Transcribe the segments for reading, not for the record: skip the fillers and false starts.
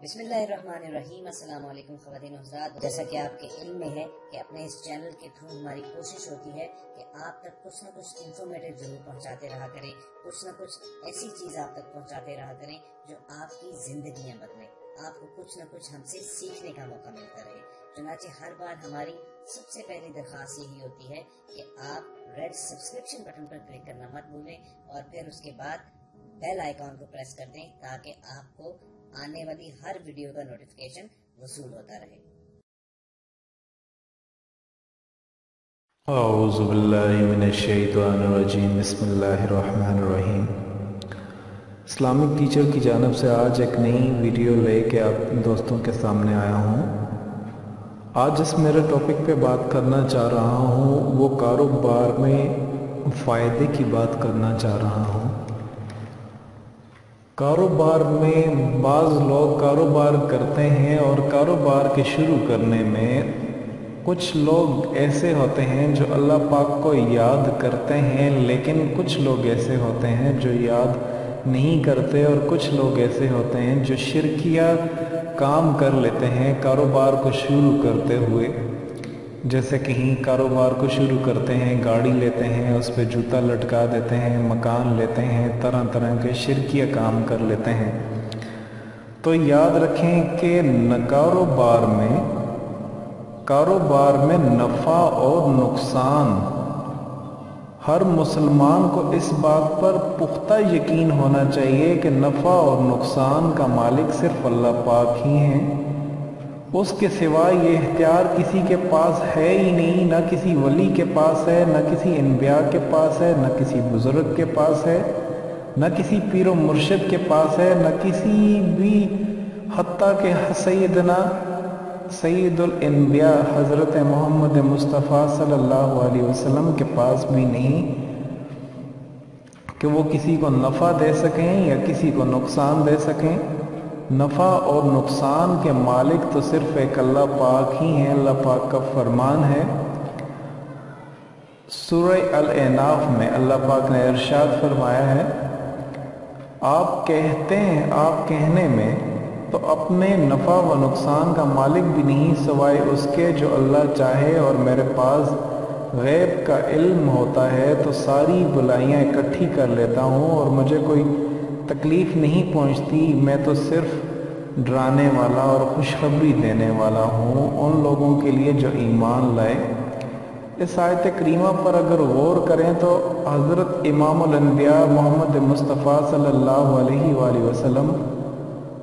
بسم اللہ الرحمن الرحیم۔ السلام علیکم خواتین و حضرات، جیسا کہ آپ کے علم میں ہے کہ اپنے اس چینل کے تھرو ہماری کوشش ہوتی ہے کہ آپ تک کچھ نہ کچھ انفارمیٹیو ضرور پہنچاتے رہا کریں، کچھ نہ کچھ ایسی چیز آپ تک پہنچاتے رہا کریں جو آپ کی زندگیاں بدلیں، آپ کو کچھ نہ کچھ ہم سے سیکھنے کا موقع ملتا رہے۔ چنانچہ ہر بار ہماری سب سے پہلی درخواست یہی ہوتی ہے کہ آپ ریڈ سبسکرپشن بٹن پر کلک کرنا مت بھولیں اور پھر اس کے بعد بیل آئیکن کو پریس کر دیں تاکہ آپ کو آنے والی ہر ویڈیو کا نوٹیفیکیشن وصول ہوتا رہے۔ اعوذ باللہ من الشیطان الرجیم، بسم اللہ الرحمن الرحیم۔ اسلامک ٹیچر کی جانب سے آج ایک نئی ویڈیو لے کے آپ دوستوں کے سامنے آیا ہوں۔ آج جس میرے ٹاپک پہ بات کرنا چاہ رہا ہوں وہ کاروبار میں فائدے کی بات کرنا چاہ رہا ہوں۔ کاروبار میں بعض لوگ کاروبار کرتے ہیں اور کاروبار کے شروع کرنے میں کچھ لوگ ایسے ہوتے ہیں جو اللہ پاک کو یاد کرتے ہیں، لیکن کچھ لوگ ایسے ہوتے ہیں جو یاد نہیں کرتے، اور کچھ لوگ ایسے ہوتے ہیں جو شرکیہ کام کر لیتے ہیں کاروبار کو شروع کرتے ہوئے۔ جیسے کہیں کاروبار کو شروع کرتے ہیں، گاڑی لیتے ہیں، اس پہ جوتا لٹکا دیتے ہیں، مکان لیتے ہیں، طرح طرح کے شرکیہ کام کر لیتے ہیں۔ تو یاد رکھیں کہ کاروبار میں نفع اور نقصان، ہر مسلمان کو اس بات پر پختہ یقین ہونا چاہیے کہ نفع اور نقصان کا مالک صرف اللہ پاک ہی ہیں۔ اس کے سوا یہ اختیار کسی کے پاس ہے ہی نہیں، نہ کسی ولی کے پاس ہے، نہ کسی انبیاء کے پاس ہے، نہ کسی بزرگ کے پاس ہے، نہ کسی پیر و مرشد کے پاس ہے، نہ کسی بھی، حتیٰ کہ سیدنا سید الانبیاء حضرت محمد مصطفیٰ صلی اللہ علیہ وسلم کے پاس بھی نہیں کہ وہ کسی کو نفع دے سکیں یا کسی کو نقصان دے سکیں۔ نفع اور نقصان کے مالک تو صرف ایک اللہ پاک ہی ہیں۔ اللہ پاک کا فرمان ہے سورہ الاعناف میں، اللہ پاک نے ارشاد فرمایا ہے، آپ کہنے میں تو اپنے نفع و نقصان کا مالک بھی نہیں سوائے اس کے جو اللہ چاہے، اور میرے پاس غیب کا علم ہوتا ہے تو ساری بلائیاں اکٹھی کر لیتا ہوں اور مجھے کوئی تکلیف نہیں پہنچتی، میں تو صرف ڈرانے والا اور خوشخبری دینے والا ہوں ان لوگوں کے لیے جو ایمان لائے۔ اس آیت کریمہ پر اگر غور کریں تو حضرت امام الانبیاء محمد مصطفیٰ صلی اللہ علیہ وآلہ وسلم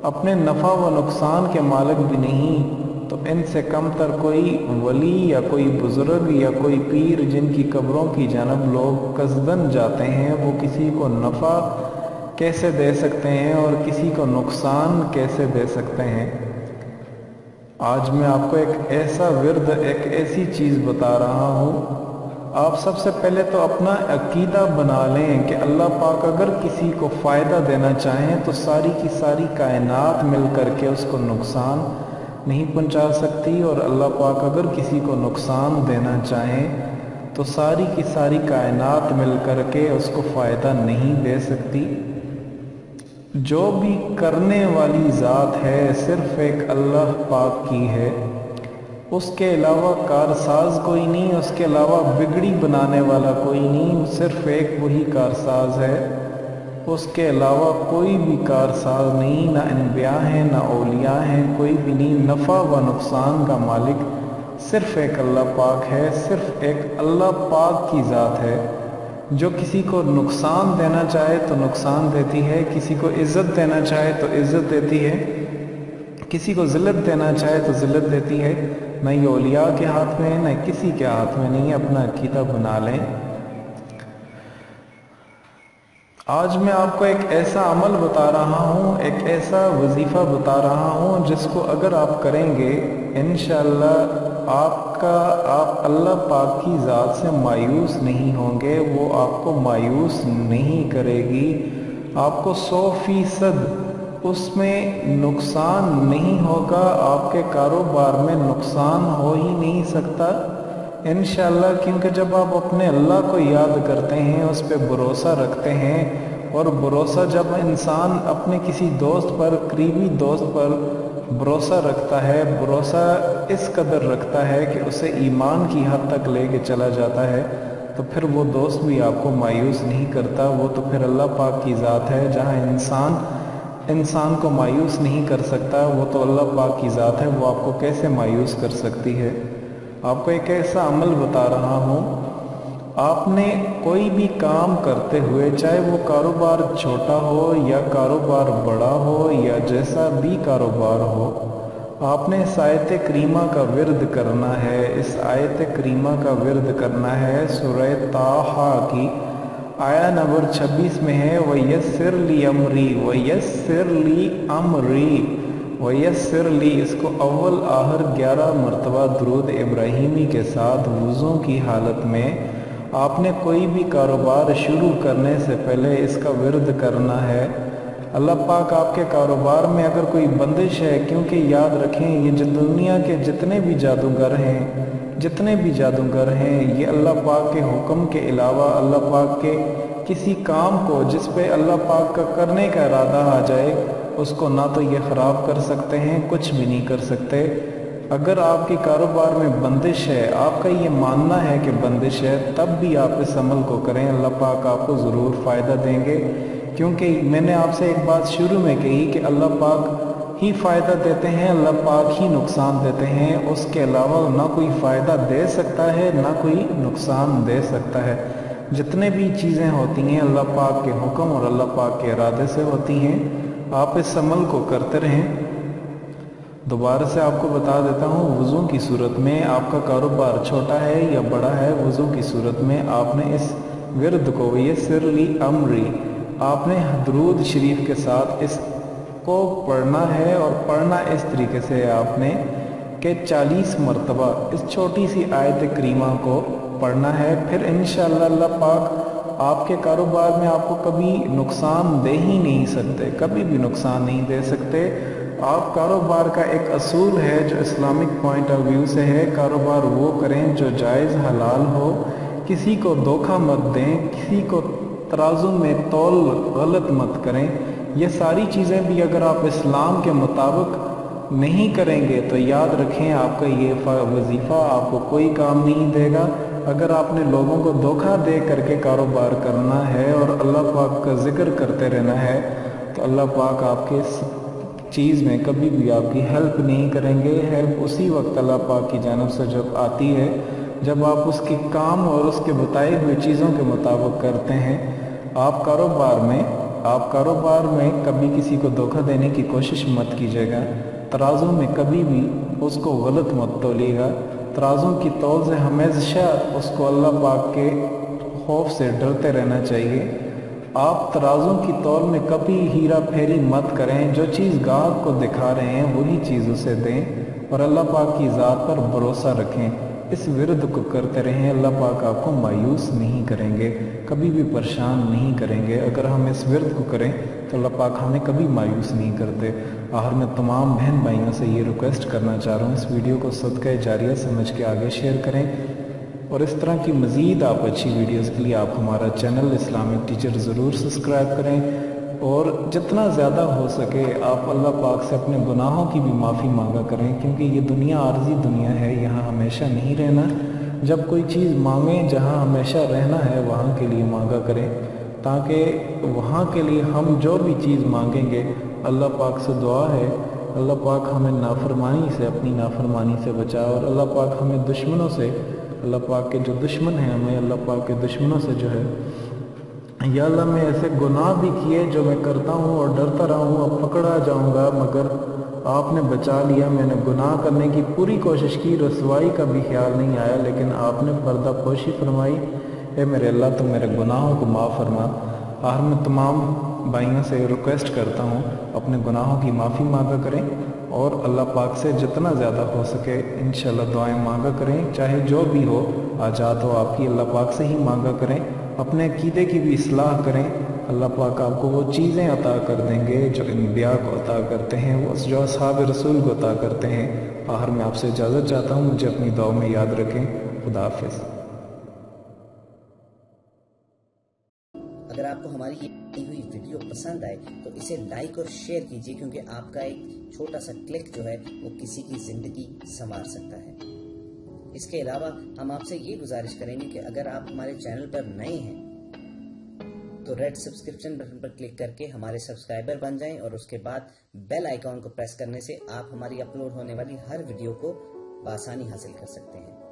اپنے نفع و نقصان کے مالک بھی نہیں، تو ان سے کم تر کوئی ولی یا کوئی بزرگ یا کوئی پیر جن کی قبروں کی جانب لوگ قصدن جاتے ہیں، وہ کسی کو نفع کیسے دے سکتے ہیں اور کسی کو نقصان کیسے دے سکتے ہیں۔ آج میں آپ کو ایک ایسا ورد، ایک ایسی چیز بتا رہا ہوں، آپ سب سے پہلے تو اپنا عقیدہ بنا لیں کہ اللہ پاک اگر کسی کو فائدہ دینا چاہیں تو ساری کی ساری کائنات مل کر کے اس کو نقصان نہیں پہنچا سکتی، اور اللہ پاک اگر کسی کو نقصان دینا چاہیں تو ساری کی ساری کائنات مل کر کے اس کو فائدہ نہیں دے سکتی۔ جو بھی کرنے والی ذات ہے صرف ایک اللہ پاک کی ہے، اس کے علاوہ کارساز کوئی نہیں، اس کے علاوہ بگڑی بنانے والا کوئی نہیں، صرف ایک وہی کارساز ہے، اس کے علاوہ کوئی بھی کارساز نہیں، نہ انبیاء ہیں نہ اولیاء ہیں، کوئی بھی نہیں۔ نفع و نقصان کا مالک صرف ایک اللہ پاک ہے، صرف ایک اللہ پاک کی ذات ہے، جو کسی کو نقصان دینا چاہے تو نقصان دیتی ہے، کسی کو عزت دینا چاہے تو عزت دیتی ہے، کسی کو ذلت دینا چاہے تو ذلت دیتی ہے۔ نہ یہ اولیاء کے ہاتھ میں ہے، نہ کسی کے ہاتھ میں نہیں۔ اپنا عقیدہ بنا لیں۔ آج میں آپ کو ایک ایسا عمل بتا رہا ہوں، ایک ایسا وظیفہ بتا رہا ہوں جس کو اگر آپ کریں گے انشاءاللہ آپ اللہ پاک کی ذات سے مایوس نہیں ہوں گے، وہ آپ کو مایوس نہیں کرے گی، آپ کو 100% اس میں نقصان نہیں ہوگا، آپ کے کاروبار میں نقصان ہو ہی نہیں سکتا انشاءاللہ، کیونکہ جب آپ اپنے اللہ کو یاد کرتے ہیں، اس پہ بھروسہ رکھتے ہیں، اور भरोसा जब इंसान अपने किसी दोस्त पर, करीबी दोस्त पर भरोसा रखता है, भरोसा इस कदर रखता है कि उसे ईमान की हद तक लेके चला जाता है, तो फिर वो दोस्त भी आपको मायूस नहीं करता। वो तो फिर अल्लाह पाक की ज़ात है। जहाँ इंसान को मायूस नहीं कर सकता, वो तो अल्लाह पाक की ज़ात है, वो आपको कैसे मायूस कर सकती है। आपको एक ऐसा अमल बता रहा हूँ, आपने कोई भी काम करते हुए, चाहे वो कारोबार छोटा हो या कारोबार बड़ा हो या जैसा भी कारोबार हो, आपने इस आयत करीमा का विर्द करना है। इस आयत करीमा का विर्द करना है। सूरह ताहा की आया नंबर 26 में है, वयस्सिर ली अमरी, वयस्सिर ली अमरी, वयस्सिर ली। इसको अव्वल आहर 11 मरतबा दुरूद इब्राहिमी के साथ वुज़ू की हालत में आपने कोई भी कारोबार शुरू करने से पहले इसका विर्द करना है। अल्लाह पाक आपके कारोबार में अगर कोई बंदिश है, क्योंकि याद रखें ये जो दुनिया के जितने भी जादूगर हैं, ये अल्लाह पाक के हुक्म के अलावा अल्लाह पाक के किसी काम को जिस पे अल्लाह पाक का करने का इरादा आ जाए, उसको ना तो ये ख़राब कर सकते हैं, कुछ भी नहीं कर सकते। अगर आपके कारोबार में बंदिश है, आपका ये मानना है कि बंदिश है, तब भी आप इस अमल को करें, अल्लाह पाक आपको ज़रूर फ़ायदा देंगे। क्योंकि मैंने आपसे एक बात शुरू में कही कि अल्लाह पाक ही फ़ायदा देते हैं, अल्लाह पाक ही नुकसान देते हैं, उसके अलावा ना कोई फ़ायदा दे सकता है ना कोई नुकसान दे सकता है। जितने भी चीज़ें होती हैं अल्लाह पाक के हुक्म और अल्लाह पाक के इरादे से होती हैं। आप इस अमल को करते रहें। दोबारा से आपको बता देता हूँ, वुज़ू की सूरत में आपका कारोबार छोटा है या बड़ा है, वुज़ू की सूरत में आपने इस विर्द को, वयस्सिर ली अमरी, आपने दुरूद शरीफ के साथ इसको पढ़ना है। और पढ़ना इस तरीके से आपने कि 40 मरतबा इस छोटी सी आयत करीमा को पढ़ना है। फिर इंशाअल्लाह अल्लाह पाक आपके कारोबार में आपको कभी नुकसान दे ही नहीं सकते, कभी भी नुकसान नहीं दे सकते। आप कारोबार का एक असूल है जो इस्लामिक पॉइंट ऑफ व्यू से है, कारोबार वो करें जो जायज़ हलाल हो, किसी को धोखा मत दें, किसी को तराजू में तौल गलत मत करें। ये सारी चीज़ें भी अगर आप इस्लाम के मुताबिक नहीं करेंगे तो याद रखें आपका ये वजीफ़ा आपको कोई काम नहीं देगा। अगर आपने लोगों को धोखा दे करके कारोबार करना है और अल्लाह पाक का ज़िक्र करते रहना है, तो अल्लाह पाक आपके चीज़ में कभी भी आपकी हेल्प नहीं करेंगे। हेल्प उसी वक्त अल्लाह पाक की जानिब से जब आती है जब आप उसके काम और उसके बताए हुए चीज़ों के मुताबिक करते हैं। आप कारोबार में कभी किसी को धोखा देने की कोशिश मत कीजिएगा। तराजू में कभी भी उसको गलत मत तोलिएगा। तराजू की तौल से हमेशा उसको अल्लाह पाक के खौफ से डरते रहना चाहिए। आप तराजू की तौल में कभी हीरा फेरी मत करें। जो चीज़ गाहक को दिखा रहे हैं वही चीज़ उसे दें और अल्लाह पाक की ज़ात पर भरोसा रखें। इस विरद को करते रहें, अल्लाह पाक आपको मायूस नहीं करेंगे, कभी भी परेशान नहीं करेंगे। अगर हम इस विरद को करें तो अल्लाह पाक हमें कभी मायूस नहीं करते। आखिर में तमाम बहन भाइयों से ये रिक्वेस्ट करना चाह रहा हूँ, इस वीडियो को सदका जारिया समझ के आगे शेयर करें और इस तरह की मज़ीद आप अच्छी वीडियोज़ के लिए आप हमारा चैनल इस्लामिक टीचर ज़रूर सब्सक्राइब करें और जितना ज़्यादा हो सके आप अल्लाह पाक से अपने गुनाहों की भी माफ़ी मांगा करें, क्योंकि ये दुनिया आर्जी दुनिया है, यहाँ हमेशा नहीं रहना। जब कोई चीज़ मांगें, जहाँ हमेशा रहना है वहाँ के लिए मांगा करें, ताकि वहाँ के लिए हम जो भी चीज़ मांगेंगे अल्लाह पाक से दुआ है अल्लाह पाक हमें नाफरमानी से, अपनी नाफरमानी से बचाए और अल्लाह पाक हमें दुश्मनों से, अल्लाह पाक के जो दुश्मन हैं हमें अल्लाह पाक के दुश्मनों से जो है, या अल्लाह मैं ऐसे गुनाह भी किए जो मैं करता हूँ और डरता रहा हूँ अब पकड़ा जाऊँगा, मगर आपने बचा लिया। मैंने गुनाह करने की पूरी कोशिश की, रसवाई का भी ख्याल नहीं आया, लेकिन आपने पर्दा पोशी फरमाई। ए मेरे अल्लाह तो मेरे गुनाहों को माफ़ फरमा। आखिर में तमाम भाइयों से रिक्वेस्ट करता हूँ अपने गुनाहों की माफ़ी मांगा करें और अल्लाह पाक से जितना ज़्यादा हो सके इंशाअल्लाह दुआएं मांगा करें, चाहे जो भी हो, आजात हो आपकी, अल्लाह पाक से ही मांगा करें। अपने अक़ीदे की भी इस्लाह करें, अल्लाह पाक आपको वो चीज़ें अता कर देंगे जो अम्बिया को अता करते हैं, वो जो असहाब रसूल को अता करते हैं। आखिर में आपसे इजाज़त चाहता हूँ, मुझे अपनी दुआ में याद रखें। खुदा हाफ़िज़। अगर आपको हमारी दी हुई वीडियो पसंद आए तो इसे लाइक और शेयर कीजिए, क्योंकि आपका एक छोटा सा क्लिक जो है वो किसी की जिंदगी संवार सकता है। इसके अलावा हम आपसे ये गुजारिश करेंगे कि अगर आप हमारे चैनल पर नए हैं तो रेड सब्सक्रिप्शन बटन पर क्लिक करके हमारे सब्सक्राइबर बन जाएं और उसके बाद बेल आइकॉन को प्रेस करने से आप हमारी अपलोड होने वाली हर वीडियो को बआसानी हासिल कर सकते हैं।